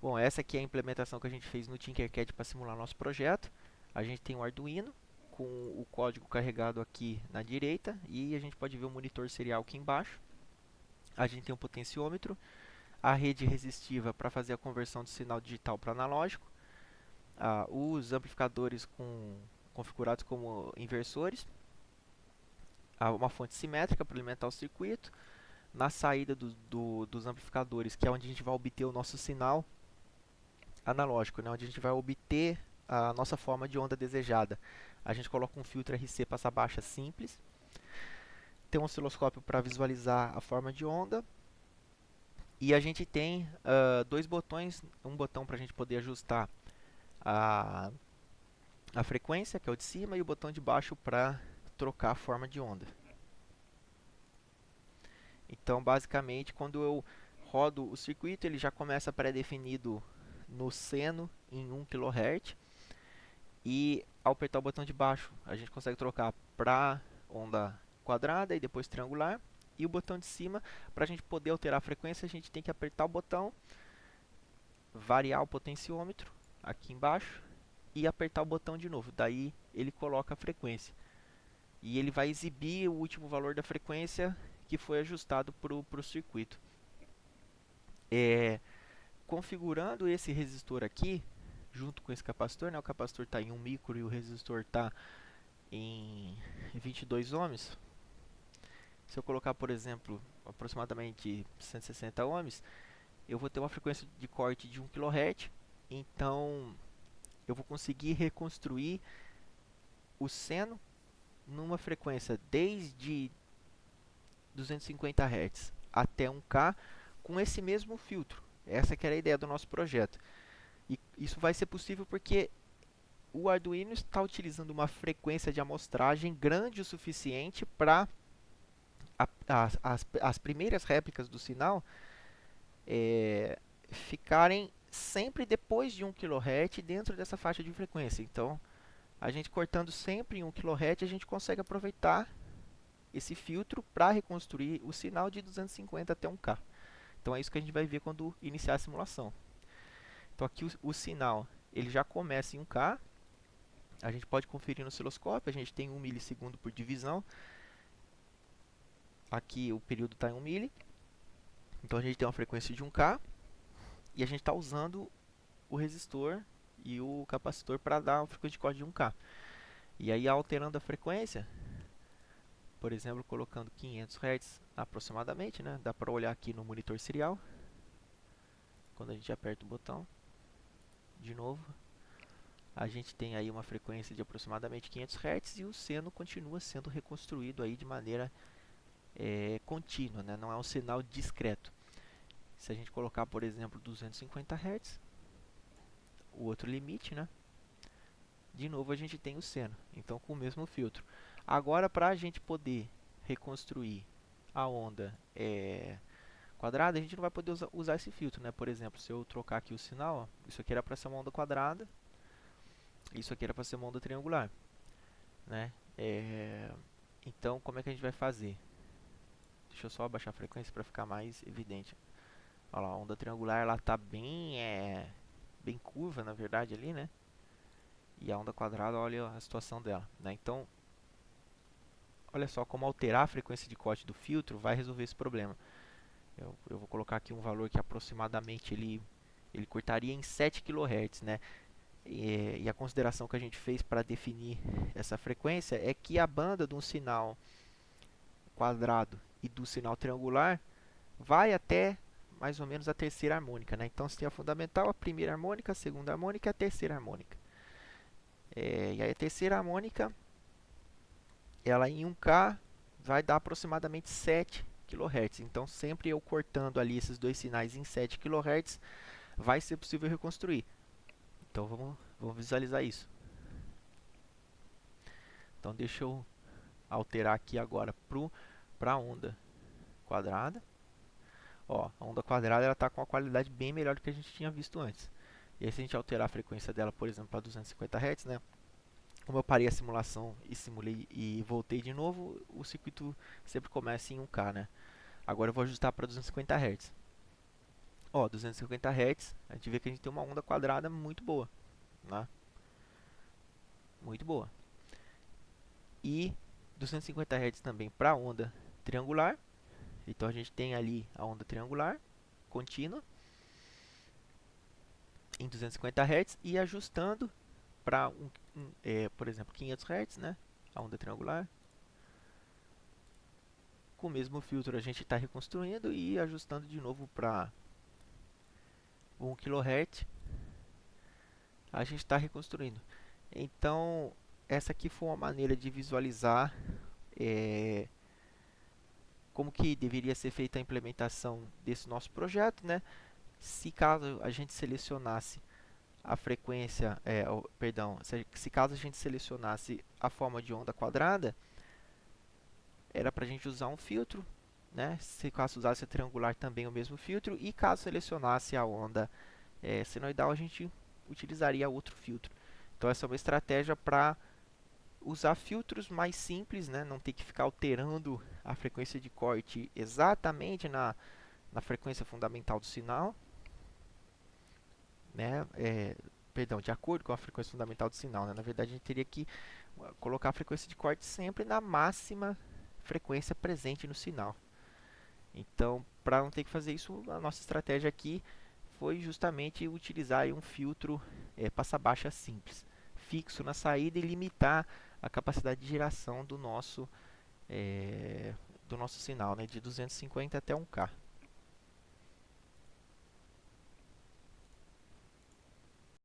Bom, essa aqui é a implementação que a gente fez no Tinkercad para simular nosso projeto. A gente tem um Arduino com o código carregado aqui na direita e a gente pode ver o monitor serial aqui embaixo. A gente tem um potenciômetro, a rede resistiva para fazer a conversão do sinal digital para analógico, os amplificadores configurados como inversores, uma fonte simétrica para alimentar o circuito, na saída dos amplificadores, que é onde a gente vai obter o nosso sinal analógico, né, onde a gente vai obter a nossa forma de onda desejada. A gente coloca um filtro RC passa baixa simples, tem um osciloscópio para visualizar a forma de onda, e a gente tem dois botões, um botão para a gente poder ajustar a, a frequência, que é o de cima, e o botão de baixo para trocar a forma de onda. Então, basicamente, quando eu rodo o circuito, ele já começa pré-definido no seno em 1 kHz. E ao apertar o botão de baixo, a gente consegue trocar para onda quadrada e depois triangular. E o botão de cima, para a gente poder alterar a frequência, a gente tem que apertar o botão, variar o potenciômetro aqui embaixo e apertar o botão de novo. Daí ele coloca a frequência. E ele vai exibir o último valor da frequência que foi ajustado para o circuito. Configurando esse resistor aqui, junto com esse capacitor, né, o capacitor está em 1 micro e o resistor está em 22 ohms. Se eu colocar, por exemplo, aproximadamente 160 ohms, eu vou ter uma frequência de corte de 1 kHz. Então, eu vou conseguir reconstruir o seno numa frequência desde 250 Hz até 1K com esse mesmo filtro. Essa que era a ideia do nosso projeto. E isso vai ser possível porque o Arduino está utilizando uma frequência de amostragem grande o suficiente para as primeiras réplicas do sinal ficarem sempre depois de 1 kHz dentro dessa faixa de frequência. Então, a gente cortando sempre em 1 kHz, a gente consegue aproveitar esse filtro para reconstruir o sinal de 250 até 1K. Então, é isso que a gente vai ver quando iniciar a simulação. Então, aqui o sinal ele já começa em 1K. A gente pode conferir no osciloscópio, a gente tem 1 milissegundo por divisão. Aqui o período está em 1 mili. Então, a gente tem uma frequência de 1K. E a gente está usando o resistor e o capacitor para dar uma frequência de corte de 1K. E aí, alterando a frequência, por exemplo, colocando 500 Hz aproximadamente, né? Dá para olhar aqui no monitor serial. Quando a gente aperta o botão, de novo, a gente tem aí uma frequência de aproximadamente 500 Hz e o seno continua sendo reconstruído aí de maneira contínua, né? Não é um sinal discreto. Se a gente colocar, por exemplo, 250 Hz, o outro limite, né? De novo a gente tem o seno, então com o mesmo filtro. Agora, para a gente poder reconstruir a onda quadrada, a gente não vai poder usar esse filtro, né? Por exemplo, se eu trocar aqui o sinal, ó, isso aqui era para ser uma onda quadrada, isso aqui era para ser uma onda triangular, né? Então, como é que a gente vai fazer? Deixa eu só abaixar a frequência para ficar mais evidente. Olha lá, a onda triangular ela está bem curva, na verdade, ali, né? E a onda quadrada, olha a situação dela, né? Então, olha só como alterar a frequência de corte do filtro vai resolver esse problema. Eu vou colocar aqui um valor que aproximadamente ele cortaria em 7 kHz, né? E a consideração que a gente fez para definir essa frequência é que a banda de um sinal quadrado e do sinal triangular vai até mais ou menos a terceira harmônica, né? Então, se tem a fundamental, a primeira harmônica, a segunda harmônica e a terceira harmônica. E aí a terceira harmônica, ela em 1K vai dar aproximadamente 7 kHz. Então, sempre eu cortando ali esses dois sinais em 7 kHz, vai ser possível reconstruir. Então, vamos visualizar isso. Então, deixa eu alterar aqui agora para a onda quadrada. Ó, a onda quadrada está com uma qualidade bem melhor do que a gente tinha visto antes. E aí, se a gente alterar a frequência dela, por exemplo, para 250 Hz, né? Como eu parei a simulação e simulei e voltei de novo, o circuito sempre começa em 1K, né? Agora eu vou ajustar para 250 Hz. Ó, 250 Hz, a gente vê que a gente tem uma onda quadrada muito boa, né? Muito boa. E 250 Hz também para onda triangular. Então a gente tem ali a onda triangular contínua em 250 Hz e ajustando para por exemplo, 500 Hz, né? A onda triangular. Com o mesmo filtro a gente está reconstruindo e ajustando de novo para 1 kHz. A gente está reconstruindo. Então essa aqui foi uma maneira de visualizar como que deveria ser feita a implementação desse nosso projeto, né? Se caso a gente selecionasse a frequência, perdão, se caso a gente selecionasse a forma de onda quadrada, era para a gente usar um filtro, né? Se caso usasse a triangular também o mesmo filtro, e caso selecionasse a onda senoidal, a gente utilizaria outro filtro. Então essa é uma estratégia para usar filtros mais simples, né? Não ter que ficar alterando a frequência de corte exatamente na frequência fundamental do sinal, né? Perdão, de acordo com a frequência fundamental do sinal, né? Na verdade, a gente teria que colocar a frequência de corte sempre na máxima frequência presente no sinal. Então, para não ter que fazer isso, a nossa estratégia aqui foi justamente utilizar aí um filtro passa-baixa simples, fixo na saída e limitar a capacidade de geração do nosso sinal, né? De 250 até 1K.